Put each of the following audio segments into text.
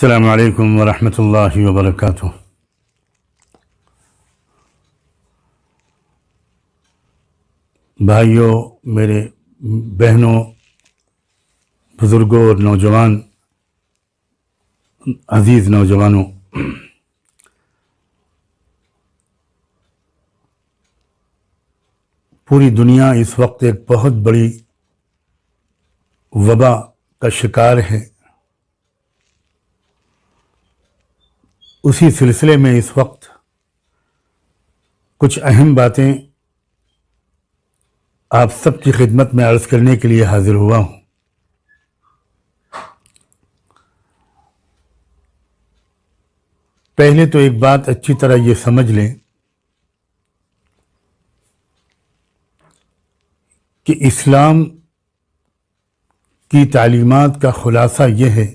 السلام علیکم ورحمۃ اللہ وبرکاتہ۔ بھائیوں، میرے بہنوں، بزرگوں اور نوجوان، عزیز نوجوانوں، پوری دنیا اس وقت ایک بہت بڑی وبا کا شکار ہے۔ اسی سلسلے میں اس وقت کچھ اہم باتیں آپ سب کی خدمت میں عرض کرنے کے لیے حاضر ہوا ہوں۔ پہلے تو ایک بات اچھی طرح یہ سمجھ لیں کہ اسلام کی تعلیمات کا خلاصہ یہ ہے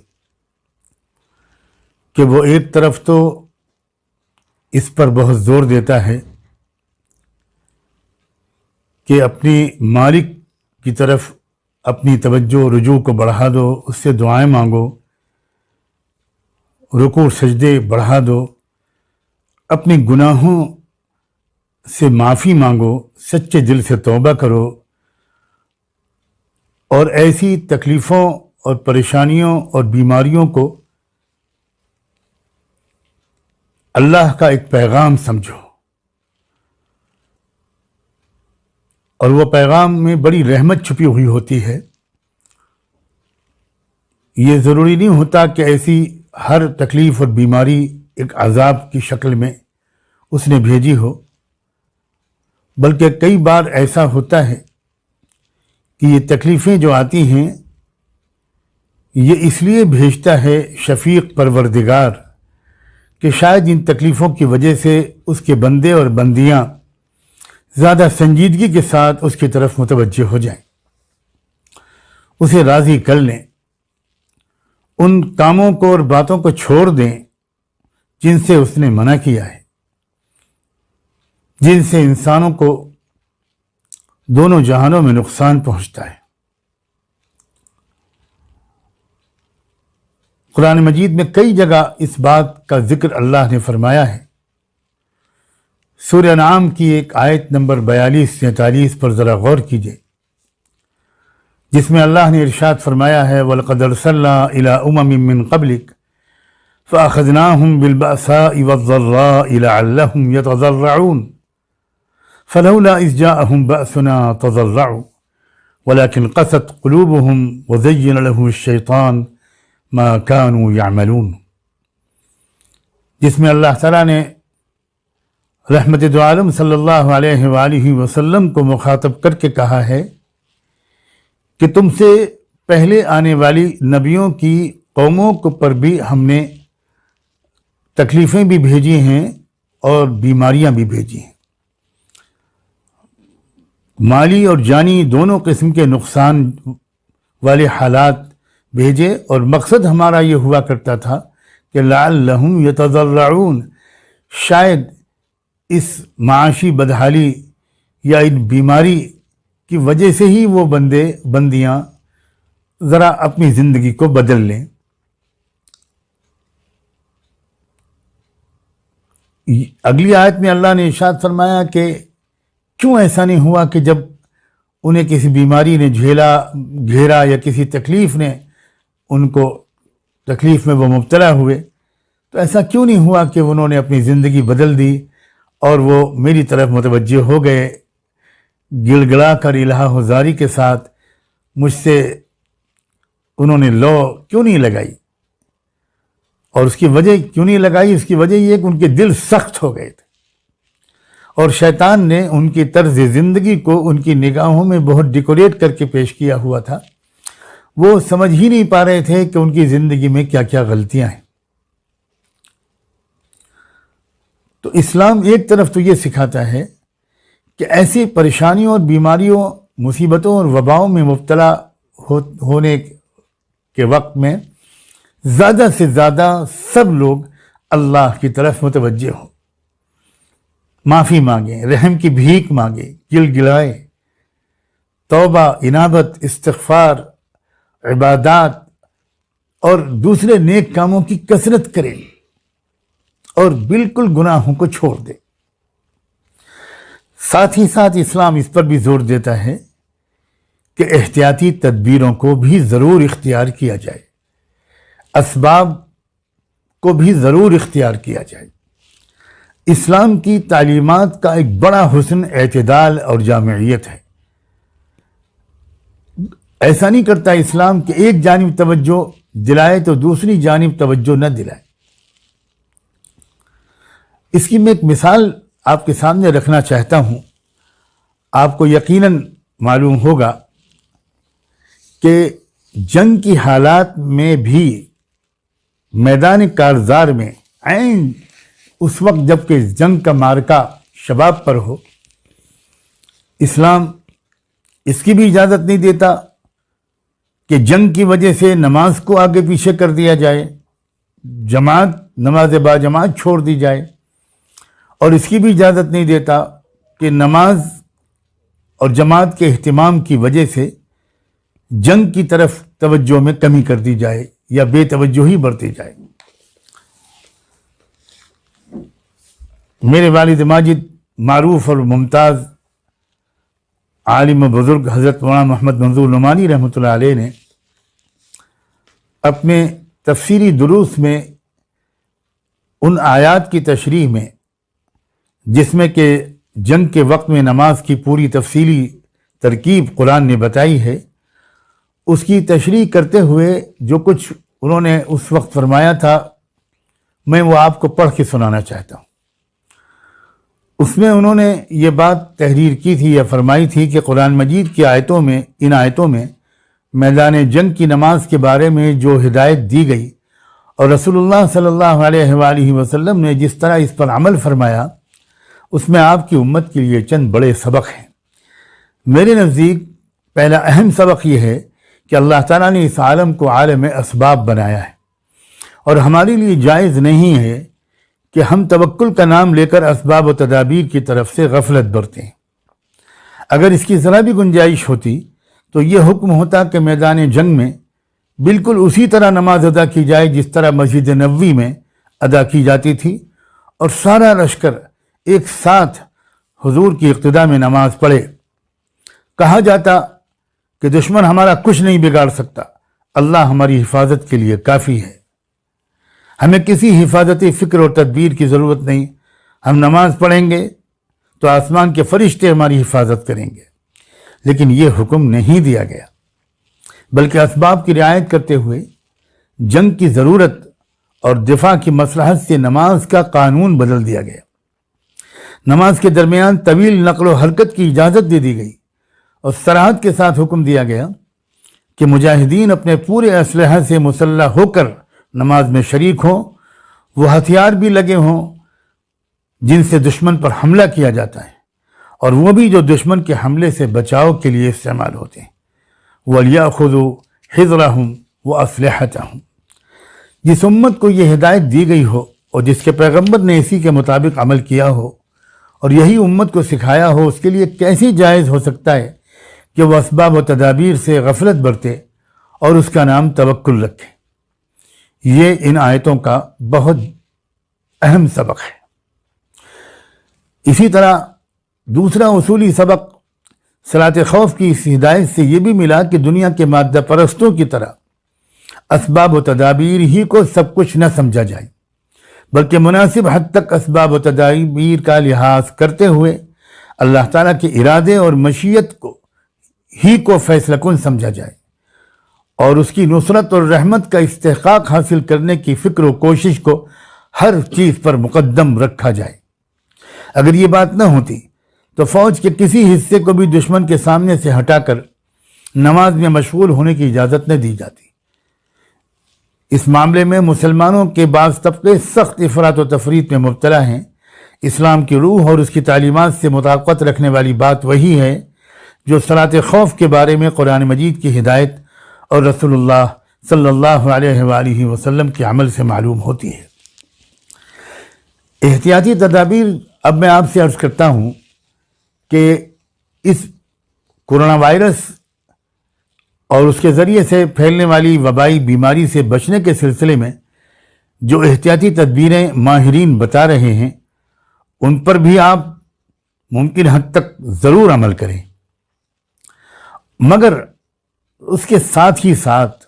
کہ وہ ایک طرف تو اس پر بہت زور دیتا ہے کہ اپنی مالک کی طرف اپنی توجہ و رجوع کو بڑھا دو، اس سے دعائیں مانگو، رکوع سجدے بڑھا دو، اپنی گناہوں سے معافی مانگو، سچے دل سے توبہ کرو، اور ایسی تکلیفوں اور پریشانیوں اور بیماریوں کو اللہ کا ایک پیغام سمجھو، اور وہ پیغام میں بڑی رحمت چھپی ہوئی ہوتی ہے۔ یہ ضروری نہیں ہوتا کہ ایسی ہر تکلیف اور بیماری ایک عذاب کی شکل میں اس نے بھیجی ہو، بلکہ کئی بار ایسا ہوتا ہے کہ یہ تکلیفیں جو آتی ہیں یہ اس لیے بھیجتا ہے شفیق پروردگار کہ شاید ان تکلیفوں کی وجہ سے اس کے بندے اور بندیاں زیادہ سنجیدگی کے ساتھ اس کی طرف متوجہ ہو جائیں، اسے راضی کر لیں، ان کاموں کو اور باتوں کو چھوڑ دیں جن سے اس نے منع کیا ہے، جن سے انسانوں کو دونوں جہانوں میں نقصان پہنچتا ہے۔ قرآن مجید میں کئی جگہ اس بات کا ذکر اللہ نے فرمایا ہے۔ سورہ انعام کی ایک آیت نمبر 42-43 پر ذرا غور کیجئے، جس میں اللہ نے ارشاد فرمایا ہے وَلَقَدْ أَرْسَلْنَا إِلَىٰ أُمَمٍ مِّن قَبْلِكَ فَأَخَذْنَاهُمْ بِالْبَأْسَاءِ وَالضَّرَّاءِ لَعَلَّهُمْ يَتَضَرَّعُونَ فَلَوْلَا إِذْ جَاءَهُمْ بَأْسُنَا تَضَرَّعُوا وَلَكِنْ قَسَتْ قُلُوبُهُمْ وَزَيَّنَ لَهُمُ الشَّيْطَانُ مَا كَانُوا يَعْمَلُونَ، جس میں اللہ تعالیٰ نے رحمت دو عالم صلی اللہ علیہ وآلہ وسلم کو مخاطب کر کے کہا ہے کہ تم سے پہلے آنے والی نبیوں کی قوموں پر بھی ہم نے تکلیفیں بھی بھیجی ہیں اور بیماریاں بھی بھیجی ہیں، مالی اور جانی دونوں قسم کے نقصان والے حالات بھیجے، اور مقصد ہمارا یہ ہوا کرتا تھا کہ لعلہم یتضرعون، شاید اس معاشی بدحالی یا ان بیماری کی وجہ سے ہی وہ بندیاں ذرا اپنی زندگی کو بدل لیں۔ اگلی آیت میں اللہ نے ارشاد فرمایا کہ کیوں ایسا نہیں ہوا کہ جب انہیں کسی بیماری نے گھیرا یا کسی تکلیف نے ان کو تکلیف میں وہ مبتلا ہوئے، تو ایسا کیوں نہیں ہوا کہ انہوں نے اپنی زندگی بدل دی اور وہ میری طرف متوجہ ہو گئے، گڑ گڑا کر الہ و زاری کے ساتھ مجھ سے انہوں نے لو کیوں نہیں لگائی؟ اور اس کی وجہ کیوں نہیں لگائی؟ اس کی وجہ یہ کہ ان کے دل سخت ہو گئے تھے، اور شیطان نے ان کی طرز زندگی کو ان کی نگاہوں میں بہت ڈیکوریٹ کر کے پیش کیا ہوا تھا۔ وہ سمجھ ہی نہیں پا رہے تھے کہ ان کی زندگی میں کیا کیا غلطیاں ہیں۔ تو اسلام ایک طرف تو یہ سکھاتا ہے کہ ایسی پریشانیوں اور بیماریوں، مصیبتوں اور وباؤں میں مبتلا ہونے کے وقت میں زیادہ سے زیادہ سب لوگ اللہ کی طرف متوجہ ہوں، معافی مانگیں، رحم کی بھیک مانگیں، گڑ گڑائیں، توبہ، انابت، استغفار، عبادات اور دوسرے نیک کاموں کی کثرت کرے اور بالکل گناہوں کو چھوڑ دے۔ ساتھ ہی ساتھ اسلام اس پر بھی زور دیتا ہے کہ احتیاطی تدبیروں کو بھی ضرور اختیار کیا جائے، اسباب کو بھی ضرور اختیار کیا جائے۔ اسلام کی تعلیمات کا ایک بڑا حسن اعتدال اور جامعیت ہے۔ ایسا نہیں کرتا اسلام کہ ایک جانب توجہ دلائے تو دوسری جانب توجہ نہ دلائے۔ اس کی میں ایک مثال آپ کے سامنے رکھنا چاہتا ہوں۔ آپ کو یقیناً معلوم ہوگا کہ جنگ کی حالات میں بھی میدان کارزار میں عین اس وقت جب کہ جنگ کا معرکہ شباب پر ہو، اسلام اس کی بھی اجازت نہیں دیتا کہ جنگ کی وجہ سے نماز کو آگے پیچھے کر دیا جائے، نماز با جماعت چھوڑ دی جائے، اور اس کی بھی اجازت نہیں دیتا کہ نماز اور جماعت کے اہتمام کی وجہ سے جنگ کی طرف توجہ میں کمی کر دی جائے یا بے توجہی برتی جائے۔ میرے والد ماجد معروف اور ممتاز عالم و بزرگ حضرت مولانا محمد منظور نعمانی رحمۃ اللہ علیہ نے اپنے تفسیری دروس میں ان آیات کی تشریح میں جس میں کہ جنگ کے وقت میں نماز کی پوری تفصیلی ترکیب قرآن نے بتائی ہے، اس کی تشریح کرتے ہوئے جو کچھ انہوں نے اس وقت فرمایا تھا، میں وہ آپ کو پڑھ کے سنانا چاہتا ہوں۔ اس میں انہوں نے یہ بات تحریر کی تھی یا فرمائی تھی کہ قرآن مجید کی ان آیتوں میں میدان جنگ کی نماز کے بارے میں جو ہدایت دی گئی اور رسول اللہ صلی اللہ علیہ وآلہ وسلم نے جس طرح اس پر عمل فرمایا، اس میں آپ کی امت کے لیے چند بڑے سبق ہیں۔ میرے نزدیک پہلا اہم سبق یہ ہے کہ اللہ تعالیٰ نے اس عالم کو عالم اسباب بنایا ہے، اور ہمارے لیے جائز نہیں ہے کہ ہم توکل کا نام لے کر اسباب و تدابیر کی طرف سے غفلت برتیں۔ اگر اس کی ذرا بھی گنجائش ہوتی تو یہ حکم ہوتا کہ میدان جنگ میں بالکل اسی طرح نماز ادا کی جائے جس طرح مسجد نبوی میں ادا کی جاتی تھی، اور سارا لشکر ایک ساتھ حضور کی اقتداء میں نماز پڑھے۔ کہا جاتا کہ دشمن ہمارا کچھ نہیں بگاڑ سکتا، اللہ ہماری حفاظت کے لیے کافی ہے، ہمیں کسی حفاظتی فکر اور تدبیر کی ضرورت نہیں، ہم نماز پڑھیں گے تو آسمان کے فرشتے ہماری حفاظت کریں گے۔ لیکن یہ حکم نہیں دیا گیا، بلکہ اسباب کی رعایت کرتے ہوئے جنگ کی ضرورت اور دفاع کی مصلحت سے نماز کا قانون بدل دیا گیا۔ نماز کے درمیان طویل نقل و حرکت کی اجازت دے دی گئی، اور صراحت کے ساتھ حکم دیا گیا کہ مجاہدین اپنے پورے اسلحہ سے مسلح ہو کر نماز میں شریک ہوں، وہ ہتھیار بھی لگے ہوں جن سے دشمن پر حملہ کیا جاتا ہے، اور وہ بھی جو دشمن کے حملے سے بچاؤ کے لیے استعمال ہوتے ہیں۔ وَلْيَأْخُذُوا حِذْرَهُمْ وَأَسْلِحَتَهُمْ۔ جس امت کو یہ ہدایت دی گئی ہو اور جس کے پیغمبر نے اسی کے مطابق عمل کیا ہو اور یہی امت کو سکھایا ہو، اس کے لیے کیسے جائز ہو سکتا ہے کہ وہ اسباب و تدابیر سے غفلت برتے اور اس کا نام توکل رکھے۔ یہ ان آیتوں کا بہت اہم سبق ہے۔ اسی طرح دوسرا اصولی سبق صلاۃ خوف کی اس ہدایت سے یہ بھی ملا کہ دنیا کے مادہ پرستوں کی طرح اسباب و تدابیر ہی کو سب کچھ نہ سمجھا جائے، بلکہ مناسب حد تک اسباب و تدابیر کا لحاظ کرتے ہوئے اللہ تعالیٰ کے ارادے اور مشیت کو فیصلہ کن سمجھا جائے، اور اس کی نصرت اور رحمت کا استحقاق حاصل کرنے کی فکر و کوشش کو ہر چیز پر مقدم رکھا جائے۔ اگر یہ بات نہ ہوتی تو فوج کے کسی حصے کو بھی دشمن کے سامنے سے ہٹا کر نماز میں مشغول ہونے کی اجازت نہ دی جاتی۔ اس معاملے میں مسلمانوں کے بعض طبقے سخت افراط و تفریط میں مبتلا ہیں۔ اسلام کی روح اور اس کی تعلیمات سے مطابقت رکھنے والی بات وہی ہے جو صلاۃ خوف کے بارے میں قرآن مجید کی ہدایت اور رسول اللہ صلی اللہ علیہ وآلہ وسلم کے عمل سے معلوم ہوتی ہے۔ احتیاطی تدابیر اب میں آپ سے عرض کرتا ہوں کہ اس کورونا وائرس اور اس کے ذریعے سے پھیلنے والی وبائی بیماری سے بچنے کے سلسلے میں جو احتیاطی تدبیریں ماہرین بتا رہے ہیں ان پر بھی آپ ممکن حد تک ضرور عمل کریں، مگر اس کے ساتھ ہی ساتھ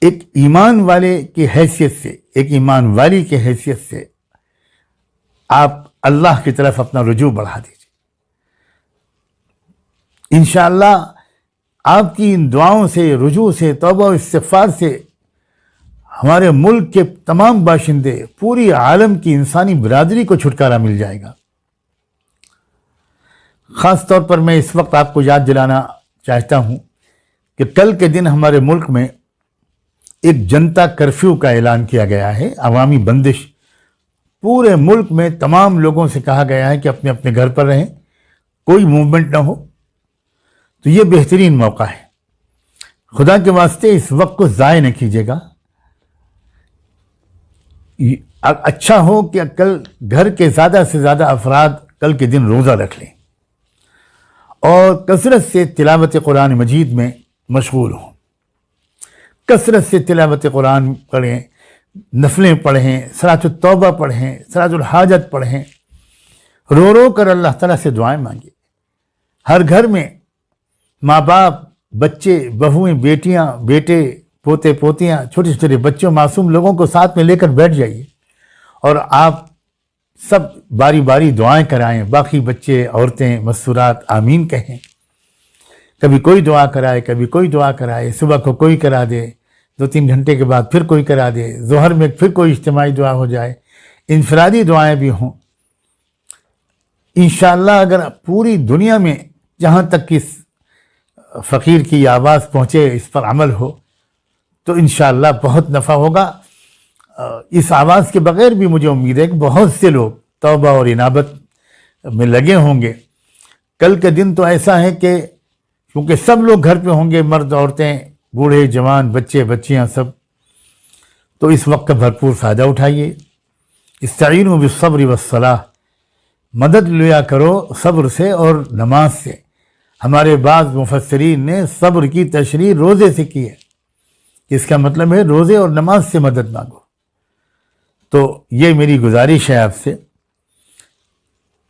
ایک ایمان والے کی حیثیت سے، ایک ایمان والی کی حیثیت سے آپ اللہ کی طرف اپنا رجوع بڑھا دیجیے۔ انشاءاللہ آپ کی ان دعاؤں سے، رجوع سے، توبہ و استغفار سے ہمارے ملک کے تمام باشندے، پوری عالم کی انسانی برادری کو چھٹکارا مل جائے گا۔ خاص طور پر میں اس وقت آپ کو یاد دلانا چاہتا ہوں کہ کل کے دن ہمارے ملک میں ایک جنتا کرفیو کا اعلان کیا گیا ہے، عوامی بندش۔ پورے ملک میں تمام لوگوں سے کہا گیا ہے کہ اپنے اپنے گھر پر رہیں، کوئی موومنٹ نہ ہو۔ تو یہ بہترین موقع ہے، خدا کے واسطے اس وقت کو ضائع نہ کیجیے گا۔ اچھا ہو کہ کل گھر کے زیادہ سے زیادہ افراد کل کے دن روزہ رکھ لیں اور کثرت سے تلاوت قرآن مجید میں مشغول ہوں، کثرت سے تلاوت قرآن پڑھیں، نفلیں پڑھیں، صلاۃ التوبہ پڑھیں، صلاۃ الحاجت پڑھیں، رو رو کر اللہ تعالیٰ سے دعائیں مانگیں۔ ہر گھر میں ماں باپ، بچے، بہویں، بیٹیاں، بیٹے، پوتے پوتیاں، چھوٹے چھوٹے بچوں، معصوم لوگوں کو ساتھ میں لے کر بیٹھ جائیے اور آپ سب باری باری دعائیں کرائیں۔ باقی بچے، عورتیں، مستورات آمین کہیں۔ کبھی کوئی دعا کرائے، کبھی کوئی دعا کرائے، صبح کو کوئی کرا دے، 2-3 گھنٹے کے بعد پھر کوئی کرا دے، ظہر میں پھر کوئی اجتماعی دعا ہو جائے، انفرادی دعائیں بھی ہوں۔ انشاءاللہ اگر پوری دنیا میں جہاں تک اس فقیر کی آواز پہنچے، اس پر عمل ہو تو انشاءاللہ بہت نفع ہوگا۔ اس آواز کے بغیر بھی مجھے امید ہے کہ بہت سے لوگ توبہ اور انابت میں لگے ہوں گے۔ کل کے دن تو ایسا ہے کہ کیونکہ سب لوگ گھر پہ ہوں گے، مرد، عورتیں، بوڑھے، جوان، بچے، بچیاں، سب، تو اس وقت کا بھرپور فائدہ اٹھائیے۔ استعینوا بالصبر والصلاۃ، مدد لیا کرو صبر سے اور نماز سے۔ ہمارے بعض مفسرین نے صبر کی تشریح روزے سے کی ہے، اس کا مطلب ہے روزے اور نماز سے مدد مانگو۔ تو یہ میری گزارش ہے آپ سے،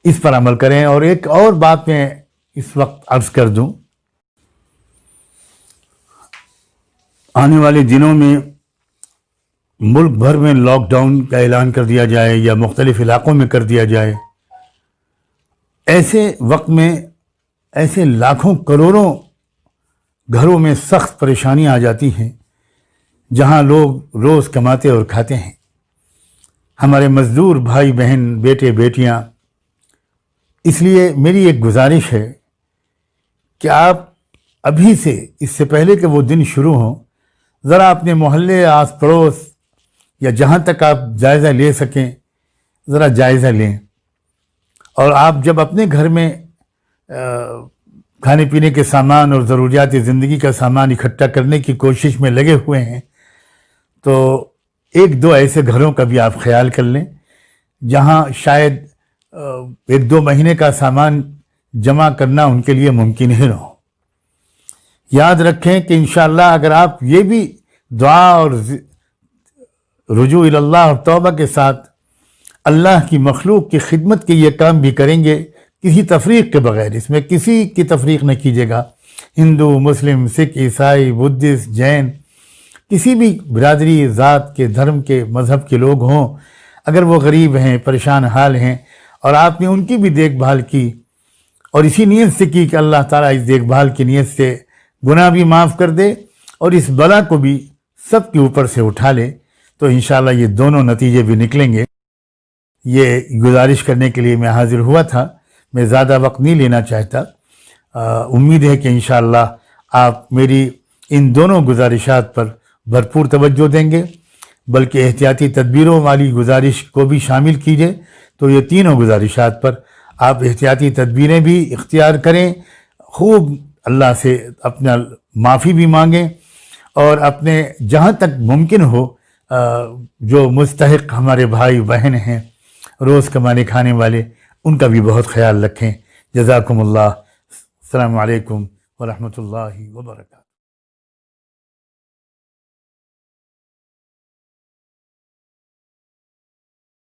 اس پر عمل کریں۔ اور ایک اور بات میں اس وقت عرض کر دوں، آنے والے دنوں میں ملک بھر میں لاک ڈاؤن کا اعلان کر دیا جائے یا مختلف علاقوں میں کر دیا جائے، ایسے وقت میں ایسے لاکھوں کروڑوں گھروں میں سخت پریشانیاں آ جاتی ہیں جہاں لوگ روز کماتے اور کھاتے ہیں۔ ہمارے مزدور بھائی بہن، بیٹے بیٹیاں، اس لیے میری ایک گزارش ہے کہ آپ ابھی سے، اس سے پہلے کہ وہ دن شروع ہوں، ذرا اپنے محلے، آس پڑوس یا جہاں تک آپ جائزہ لے سکیں ذرا جائزہ لیں۔ اور آپ جب اپنے گھر میں کھانے پینے کے سامان اور ضروریات زندگی کا سامان اکٹھا کرنے کی کوشش میں لگے ہوئے ہیں تو 1-2 ایسے گھروں کا بھی آپ خیال کر لیں جہاں شاید 1-2 مہینے کا سامان جمع کرنا ان کے لیے ممکن ہی نہ ہو۔ یاد رکھیں کہ انشاءاللہ اگر آپ یہ بھی دعا اور رجوع اللہ اور توبہ کے ساتھ اللہ کی مخلوق کی خدمت کے یہ کام بھی کریں گے کسی تفریق کے بغیر، اس میں کسی کی تفریق نہ کیجیے گا، ہندو، مسلم، سکھ، عیسائی، بدھسٹ، جین، کسی بھی برادری، ذات کے، دھرم کے، مذہب کے لوگ ہوں، اگر وہ غریب ہیں، پریشان حال ہیں اور آپ نے ان کی بھی دیکھ بھال کی اور اسی نیت سے کی کہ اللہ تعالیٰ اس دیکھ بھال کی نیت سے گناہ بھی معاف کر دے اور اس بلا کو بھی سب کے اوپر سے اٹھا لے، تو انشاءاللہ یہ دونوں نتیجے بھی نکلیں گے۔ یہ گزارش کرنے کے لیے میں حاضر ہوا تھا، میں زیادہ وقت نہیں لینا چاہتا۔ امید ہے کہ انشاءاللہ آپ میری ان دونوں گزارشات پر بھرپور توجہ دیں گے، بلکہ احتیاطی تدبیروں والی گزارش کو بھی شامل کیجئے۔ تو یہ تینوں گزارشات پر آپ احتیاطی تدبیریں بھی اختیار کریں، خوب اللہ سے اپنا معافی بھی مانگیں اور اپنے جہاں تک ممکن ہو جو مستحق ہمارے بھائی بہن ہیں، روز کمانے کھانے والے، ان کا بھی بہت خیال رکھیں۔ جزاکم اللہ۔ السلام علیکم ورحمۃ اللہ وبرکاتہ۔